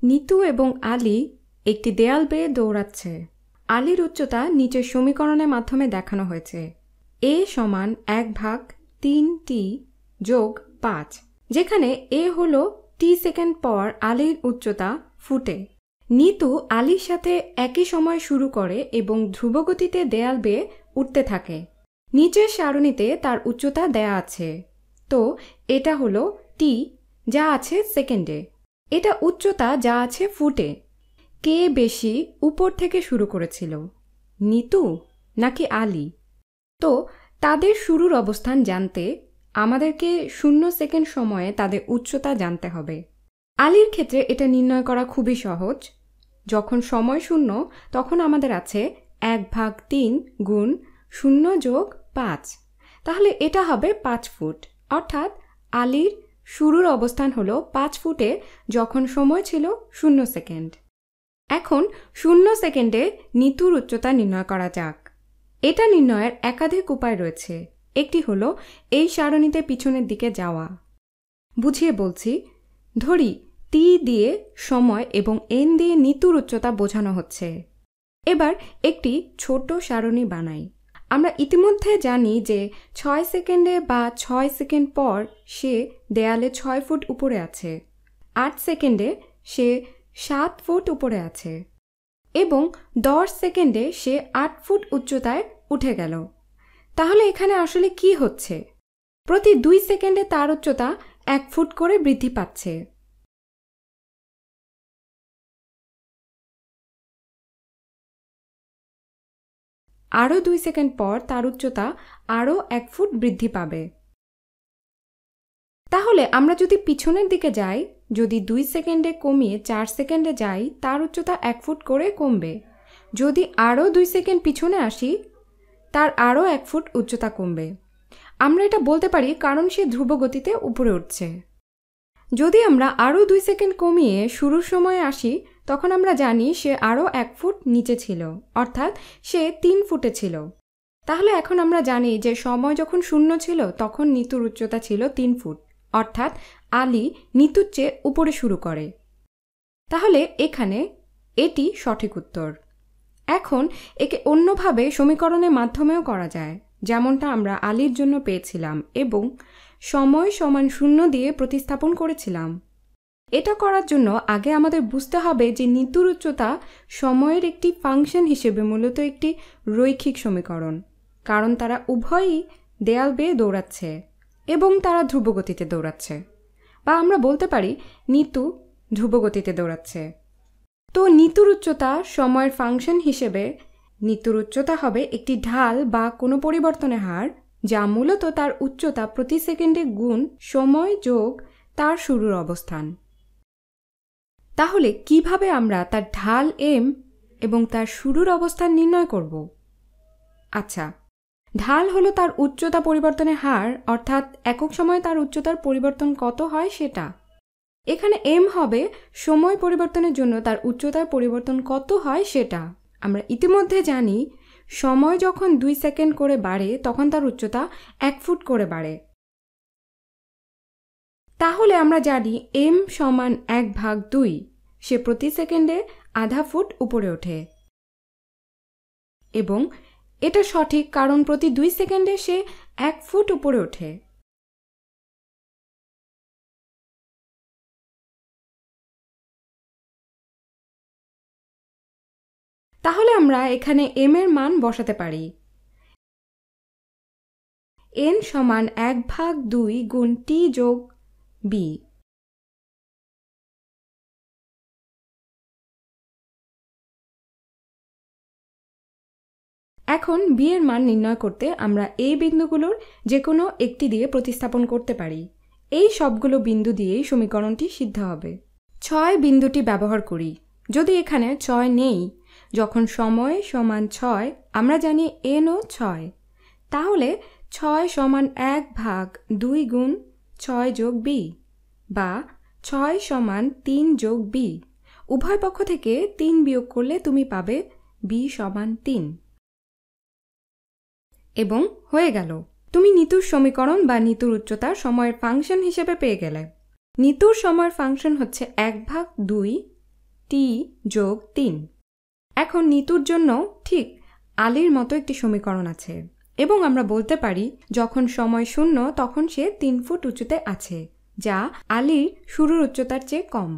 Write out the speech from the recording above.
নিতু এবং আলী একটি দেয়াল বেয়ে দৌড়াচ্ছে। আলীর উচ্চতা নিচের সমীকরণের মাধ্যমে দেখানো হয়েছে। a সমান 1/3t যোগ 5, যেখানে a হল t সেকেন্ড পর আলীর উচ্চতা ফুটে। নিতু আলীর সাথে একই সময় শুরু করে এবং ধ্রুবগতিতে দেয়াল বেয়ে উঠতে থাকে। নিচের সারণীতে তার উচ্চতা দেয়া আছে। তো এটা হলো t, যা আছে সেকেন্ডে। এটা উচ্চতা যা আছে ফুটে। কে বেশি উপর থেকে শুরু করেছিল, নিতু নাকি আলী? তো তাদের শুরুর অবস্থান জানতে আমাদেরকে 0 সেকেন্ড সময়ে তাদের উচ্চতা জানতে হবে। আলীর ক্ষেত্রে এটা নির্ণয় করা খুবই সহজ। যখন সময় 0, তখন আমাদের আছে 1/3 গুণ 0 যোগ 5, তাহলে এটা হবে 5 ফুট। অর্থাৎ আলীর শুরুর অবস্থান হলো 5 ফুটে যখন সময় ছিল 0 সেকেন্ড। এখন 0 সেকেন্ডে নিতুর উচ্চতা নির্ণয় করা যাক। এটা নির্ণয়ের একাধিক উপায় রয়েছে। একটি হলো এই সারণীতে পিছনের দিকে যাওয়া। বুঝিয়ে বলছি। ধরি t দিয়ে সময় এবং n দিয়ে নিতুর উচ্চতা বোঝানো হচ্ছে। এবার একটি ছোট সারণী বানাই। আমরা ইতিমধ্যে জানি যে 6 সেকেন্ডে বা 6 সেকেন্ড পর সে দেয়ালে 6 ফুট উপরে আছে। 8 সেকেন্ডে সে 7 ফুট উপরে আছে এবং 10 সেকেন্ডে সে 8 ফুট উচ্চতায় উঠে গেল। তাহলে এখানে আসলে কি হচ্ছে? প্রতি 2 সেকেন্ডে তার উচ্চতা 1 ফুট করে বৃদ্ধি পাচ্ছে। আরও 2 সেকেন্ড পর তার উচ্চতা আরও 1 ফুট বৃদ্ধি পাবে। তাহলে আমরা যদি পিছনের দিকে যাই, যদি 2 সেকেন্ডে কমিয়ে 4 সেকেন্ডে যাই, তার উচ্চতা 1 ফুট করে কমবে। যদি আরও 2 সেকেন্ড পিছনে আসি, তার আরও 1 ফুট উচ্চতা কমবে। আমরা এটা বলতে পারি কারণ সে ধ্রুব গতিতে উপরে উঠছে। যদি আমরা আরও 2 সেকেন্ড কমিয়ে শুরুর সময়ে আসি, তখন আমরা জানি সে আরও 1 ফুট নিচে ছিল, অর্থাৎ সে 3 ফুটে ছিল। তাহলে এখন আমরা জানি যে সময় যখন 0 ছিল তখন নিতুর উচ্চতা ছিল 3 ফুট, অর্থাৎ আলী নিতুর চেয়ে উপরে শুরু করে। তাহলে এখানে এটি সঠিক উত্তর। এখন একে অন্যভাবে সমীকরণের মাধ্যমেও করা যায়, যেমনটা আমরা আলীর জন্য পেয়েছিলাম এবং সময় সমান 0 দিয়ে প্রতিস্থাপন করেছিলাম। এটা করার জন্য আগে আমাদের বুঝতে হবে যে নিতুর উচ্চতা সময়ের একটি ফাংশন হিসেবে মূলত একটি রৈখিক সমীকরণ, কারণ তারা উভয়ই দেয়াল বেয়ে দৌড়াচ্ছে এবং তারা ধ্রুবগতিতে দৌড়াচ্ছে, বা আমরা বলতে পারি নিতু ধ্রুবগতিতে দৌড়াচ্ছে। তো নিতুর উচ্চতা সময়ের ফাংশন হিসেবে নিতুর উচ্চতা হবে একটি ঢাল বা কোনো পরিবর্তনের হার, যা মূলত তার উচ্চতা প্রতি সেকেন্ডে গুণ সময় যোগ তার শুরুর অবস্থান। তাহলে কিভাবে আমরা তার ঢাল m এবং তার শুরুর অবস্থান নির্ণয় করব? আচ্ছা, ঢাল হলো তার উচ্চতা পরিবর্তনের হার, অর্থাৎ একক সময়ে তার উচ্চতার পরিবর্তন কত হয় সেটা। এখানে m হবে সময় পরিবর্তনের জন্য তার উচ্চতার পরিবর্তন কত হয় সেটা। আমরা ইতিমধ্যে জানি সময় যখন 2 সেকেন্ড করে বাড়ে তখন তার উচ্চতা 1 ফুট করে বাড়ে। তাহলে আমরা জানি m সমান 1/2, সে প্রতি সেকেন্ডে আধা ফুট উপরে ওঠে এবং এটা সঠিক কারণ প্রতি 2 সেকেন্ডে সে 1 ফুট উপরে ওঠে। তাহলে আমরা এখানে m এর মান বসাতে পারি। n সমান 1/2 গুণ t যোগ b। এখন b এর মান নির্ণয় করতে আমরা এই বিন্দুগুলোর যে কোনো একটি দিয়ে প্রতিস্থাপন করতে পারি। এই সবগুলো বিন্দু দিয়েই সমীকরণটি সিদ্ধ হবে। 6 বিন্দুটি ব্যবহার করি। যদি এখানে 6 নেই, যখন সময় সমান 6, আমরা জানি n ও 6, তাহলে 6 সমান 1/2 গুণ 6 যোগ b, বা 6 সমান 3 যোগ b। উভয় পক্ষ থেকে 3 বিয়োগ করলে তুমি পাবে b সমান 3। এবং হয়ে গেল, তুমি নিতুর সমীকরণ বা নিতুর উচ্চতা সময়ের ফাংশন হিসেবে পেয়ে গেলে। নিতুর সময়ের ফাংশন হচ্ছে 1/2 টি যোগ 3। এখন নিতুর জন্য ঠিক আলীর মতো একটি সমীকরণ আছে এবং আমরা বলতে পারি যখন সময় 0 তখন সে 3 ফুট উঁচুতে আছে, যা আলীর শুরুর উচ্চতার চেয়ে কম।